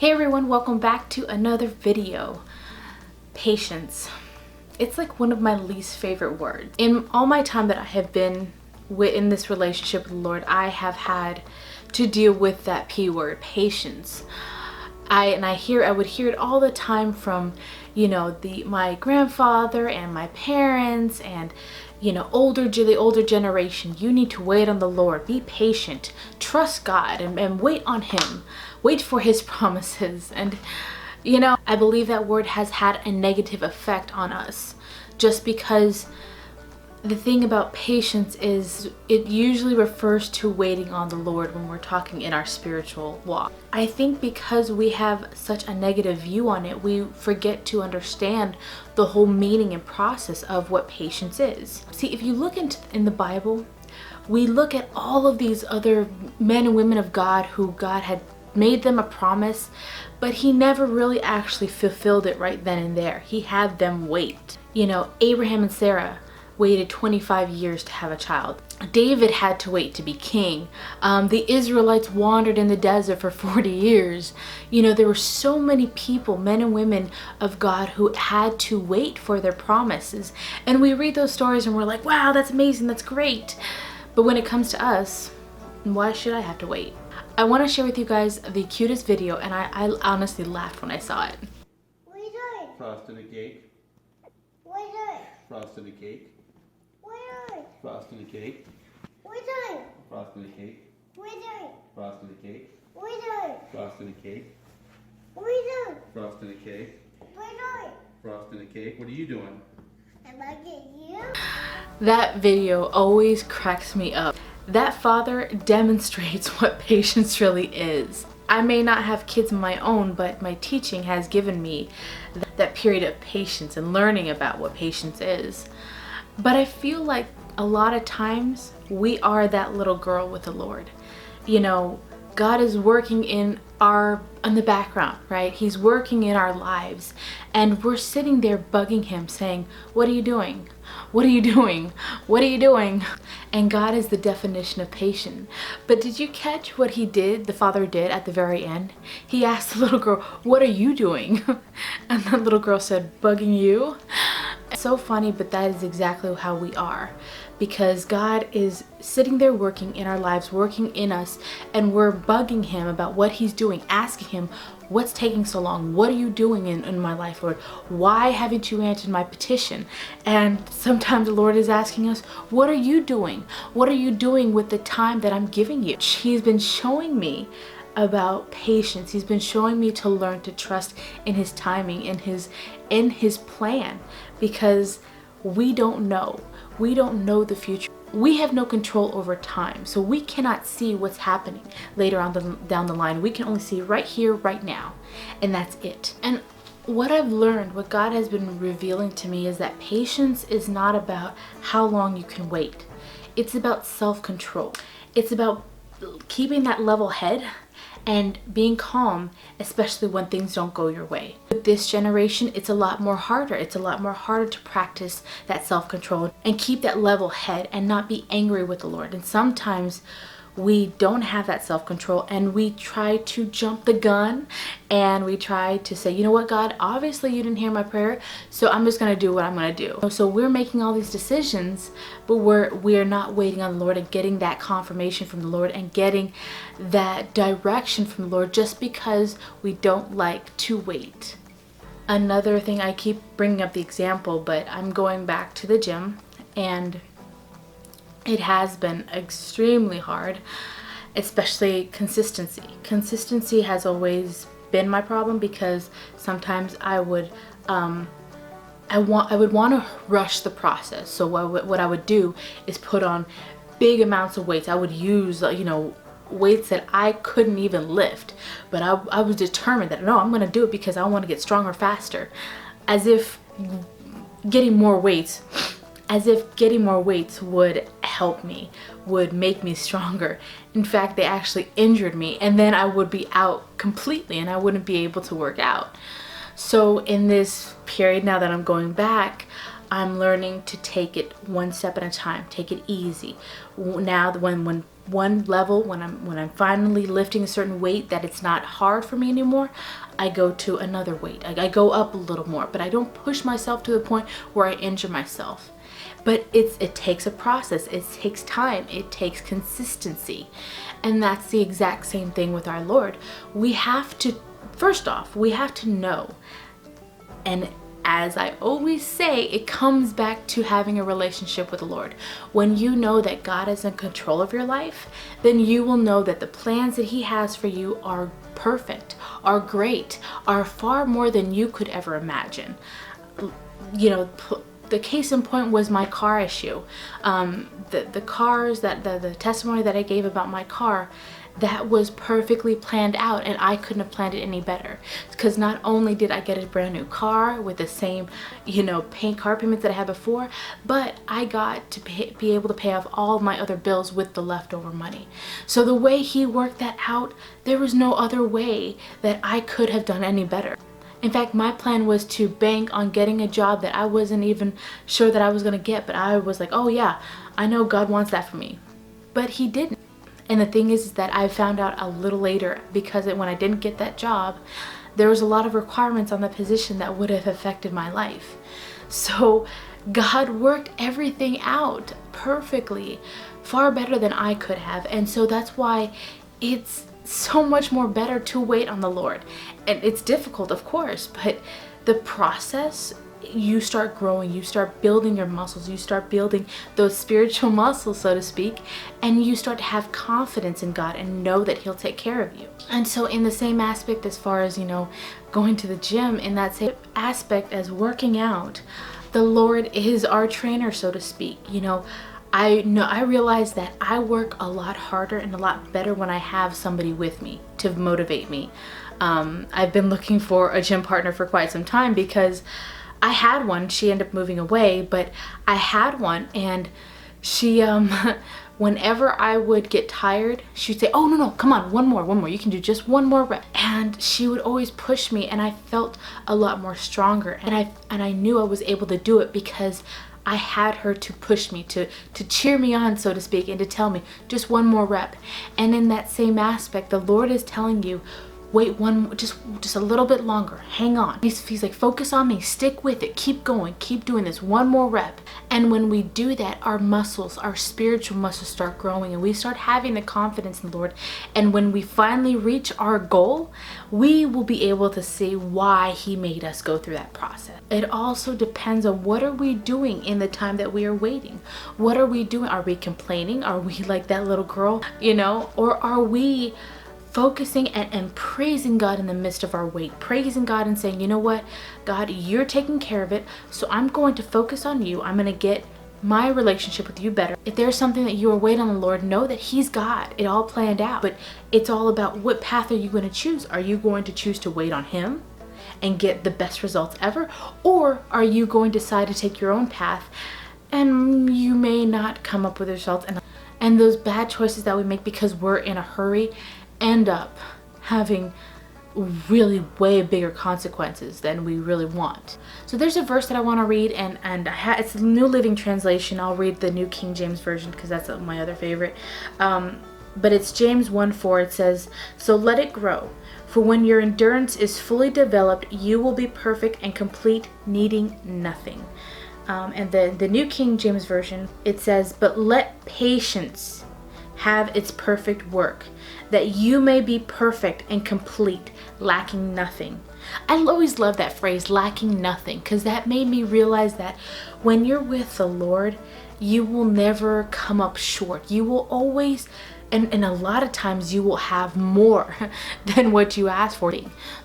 Hey everyone, welcome back to another video. Patience. It's like one of my least favorite words. In all my time that I have been in this relationship with the Lord, I have had to deal with that P word, patience. I would hear it all the time from, my grandfather and my parents and, the older generation. You need to wait on the Lord, be patient, trust God, and wait on Him, wait for His promises. And, I believe that word has had a negative effect on us just because the thing about patience is it usually refers to waiting on the Lord when we're talking in our spiritual walk. I think because we have such a negative view on it, we forget to understand the whole meaning and process of what patience is. See, if you look in the Bible, we look at all of these other men and women of God who God had made them a promise, but He never really actually fulfilled it right then and there. He had them wait. Abraham and Sarah waited 25 years to have a child. David had to wait to be king. The Israelites wandered in the desert for 40 years. There were so many people, men and women of God, who had to wait for their promises. And we read those stories and we're like, wow, that's amazing, that's great. But when it comes to us, why should I have to wait? I want to share with you guys the cutest video, and I honestly laughed when I saw it. What are you doing? Frosting a cake. What are you doing? Frosting a cake. What are you doing? Frosting a cake. What are you doing? Frosting a cake. What are you doing? Frosting a cake. What are you doing? Frosting a cake. What are you doing? Frosting a cake. What are you doing? Frosting a cake. What are you doing? Am I getting you? That video always cracks me up. That father demonstrates what patience really is. I may not have kids of my own, but my teaching has given me that period of patience and learning about what patience is. But I feel like a lot of times we are that little girl with the Lord. God is working in the background, right? He's working in our lives, and we're sitting there bugging Him saying, what are you doing? What are you doing? What are you doing? And God is the definition of patient. But did you catch what the Father did at the very end? He asked the little girl, what are you doing? And the little girl said, bugging you? It's so funny, but that is exactly how we are. Because God is sitting there working in our lives, working in us, and we're bugging Him about what He's doing, asking Him, what's taking so long? What are you doing in my life, Lord? Why haven't you answered my petition? And sometimes the Lord is asking us, what are you doing? What are you doing with the time that I'm giving you? He's been showing me about patience. He's been showing me to learn to trust in His timing, in His plan, because we don't know. We don't know the future. We have no control over time, so we cannot see what's happening later on down the line. We can only see right here, right now, and that's it. And what I've learned, what God has been revealing to me, is that patience is not about how long you can wait. It's about self-control. It's about keeping that level head and being calm, especially when things don't go your way. With this generation, it's a lot more harder. It's a lot more harder to practice that self-control and keep that level head and not be angry with the Lord. And sometimes we don't have that self-control, and we try to jump the gun, and we try to say, you know what, God, obviously you didn't hear my prayer, so I'm just gonna do what I'm gonna do. So we're making all these decisions, but we're not waiting on the Lord and getting that confirmation from the Lord and getting that direction from the Lord just because we don't like to wait. Another thing, I keep bringing up the example, but I'm going back to the gym, and it has been extremely hard, especially consistency. Consistency has always been my problem, because sometimes I would want to rush the process. So what I would do is put on big amounts of weights. I would use weights that I couldn't even lift, but I was determined that no, I'm going to do it because I want to get stronger faster, as if getting more weights would help me, would make me stronger. In fact, they actually injured me, and then I would be out completely and I wouldn't be able to work out. So in this period now that I'm going back, I'm learning to take it one step at a time, take it easy. Now when one level, when I'm finally lifting a certain weight that it's not hard for me anymore, I go to another weight. I go up a little more, but I don't push myself to the point where I injure myself. But it takes a process, it takes time, it takes consistency. And that's the exact same thing with our Lord. We have to, first off, we have to know, and as I always say, it comes back to having a relationship with the Lord. When you know that God is in control of your life, then you will know that the plans that He has for you are perfect, are great, are far more than you could ever imagine. You know, the case in point was my car issue. The testimony that I gave about my car, that was perfectly planned out, and I couldn't have planned it any better. Because not only did I get a brand new car with the same, car payments that I had before, but I got to be able to pay off all of my other bills with the leftover money. So the way He worked that out, there was no other way that I could have done any better. In fact, my plan was to bank on getting a job that I wasn't even sure that I was gonna get, but I was like, oh yeah, I know God wants that for me. But He didn't. And the thing is that I found out a little later, because when I didn't get that job, there was a lot of requirements on the position that would have affected my life. So God worked everything out perfectly, far better than I could have. And so that's why it's so much more better to wait on the Lord. And it's difficult, of course, but the process, you start growing, you start building your muscles, you start building those spiritual muscles, so to speak, and you start to have confidence in God and know that He'll take care of you. And so in the same aspect, as far as, going to the gym, in that same aspect as working out, the Lord is our trainer, so to speak. I realize that I work a lot harder and a lot better when I have somebody with me to motivate me. I've been looking for a gym partner for quite some time, because I had one. She ended up moving away, but I had one, and she, whenever I would get tired, she'd say, oh, no, come on, one more. You can do just one more rep. And she would always push me, and I felt a lot more stronger. And I knew I was able to do it because I had her to push me, to cheer me on, so to speak, and to tell me just one more rep. And in that same aspect, the Lord is telling you, wait just a little bit longer, hang on. He's like, focus on me, stick with it, keep going, keep doing this, one more rep. And when we do that, our muscles, our spiritual muscles start growing, and we start having the confidence in the Lord. And when we finally reach our goal, we will be able to see why He made us go through that process. It also depends on what are we doing in the time that we are waiting. What are we doing? Are we complaining? Are we like that little girl, or are we focusing and praising God in the midst of our wait, praising God and saying, you know what, God, you're taking care of it, so I'm going to focus on you. I'm going to get my relationship with you better. If there's something that you are waiting on the Lord, know that He's got it all planned out. But it's all about, what path are you going to choose? Are you going to choose to wait on Him and get the best results ever? Or are you going to decide to take your own path, and you may not come up with results? And those bad choices that we make because we're in a hurry end up having really way bigger consequences than we really want. So there's a verse that I want to read, and it's the New Living Translation. I'll read the New King James Version because that's my other favorite. But it's James 1:4. It says, so let it grow, for when your endurance is fully developed, you will be perfect and complete, needing nothing. And the New King James Version, it says, but let patience have its perfect work, that you may be perfect and complete, lacking nothing. I always love that phrase, lacking nothing, because that made me realize that when you're with the Lord, you will never come up short. You will always, and a lot of times you will have more than what you asked for.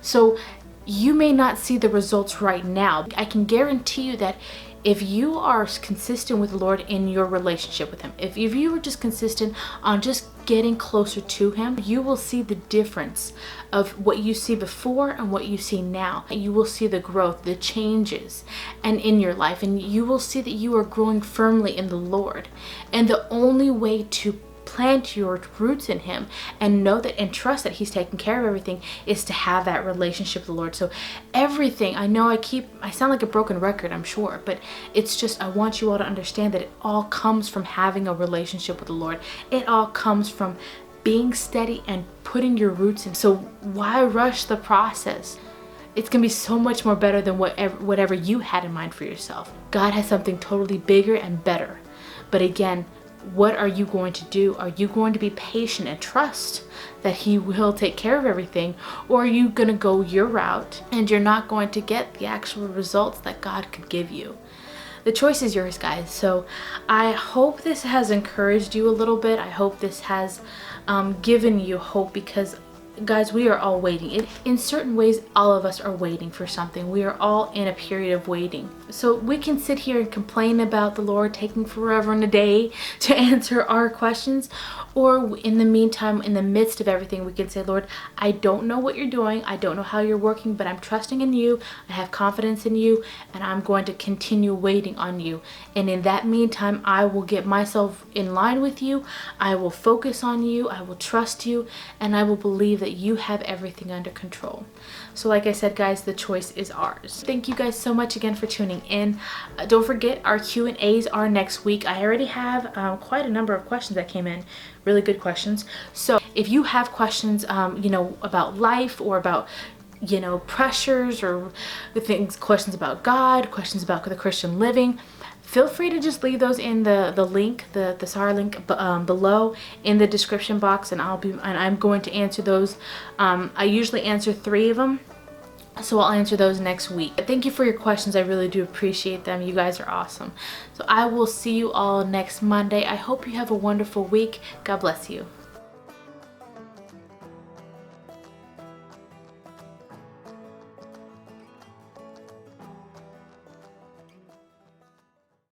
So you may not see the results right now. I can guarantee you that if you are consistent with the Lord in your relationship with Him, if you are just consistent on just getting closer to Him, you will see the difference of what you see before and what you see now. You will see the growth, the changes, and in your life, and you will see that you are growing firmly in the Lord. And the only way to plant your roots in him and know that and trust that he's taking care of everything is to have that relationship with the Lord. So everything, I know I sound like a broken record, I'm sure, but it's just, I want you all to understand that it all comes from having a relationship with the Lord. It all comes from being steady and putting your roots in. So why rush the process? It's gonna be so much more better than whatever you had in mind for yourself. God has something totally bigger and better. But again, what are you going to do? Are you going to be patient and trust that he will take care of everything? Or are you gonna go your route and you're not going to get the actual results that God could give you? The choice is yours, guys. So I hope this has encouraged you a little bit. I hope this has given you hope, because guys, we are all waiting. In certain ways, all of us are waiting for something. We are all in a period of waiting. So we can sit here and complain about the Lord taking forever and a day to answer our questions. Or in the meantime, in the midst of everything, we can say, Lord, I don't know what you're doing. I don't know how you're working, but I'm trusting in you. I have confidence in you, and I'm going to continue waiting on you. And in that meantime, I will get myself in line with you. I will focus on you. I will trust you, and I will believe that you have everything under control. So like I said, guys, the choice is ours. Thank you guys so much again for tuning in. Don't forget, our Q&As are next week. I already have quite a number of questions that came in, really good questions. So if you have questions, about life, or about pressures, or questions about God, questions about the Christian living, feel free to just leave those in the link, the Sahara link below in the description box, and I'm going to answer those. I usually answer 3 of them, so I'll answer those next week. Thank you for your questions. I really do appreciate them. You guys are awesome. So I will see you all next Monday. I hope you have a wonderful week. God bless you.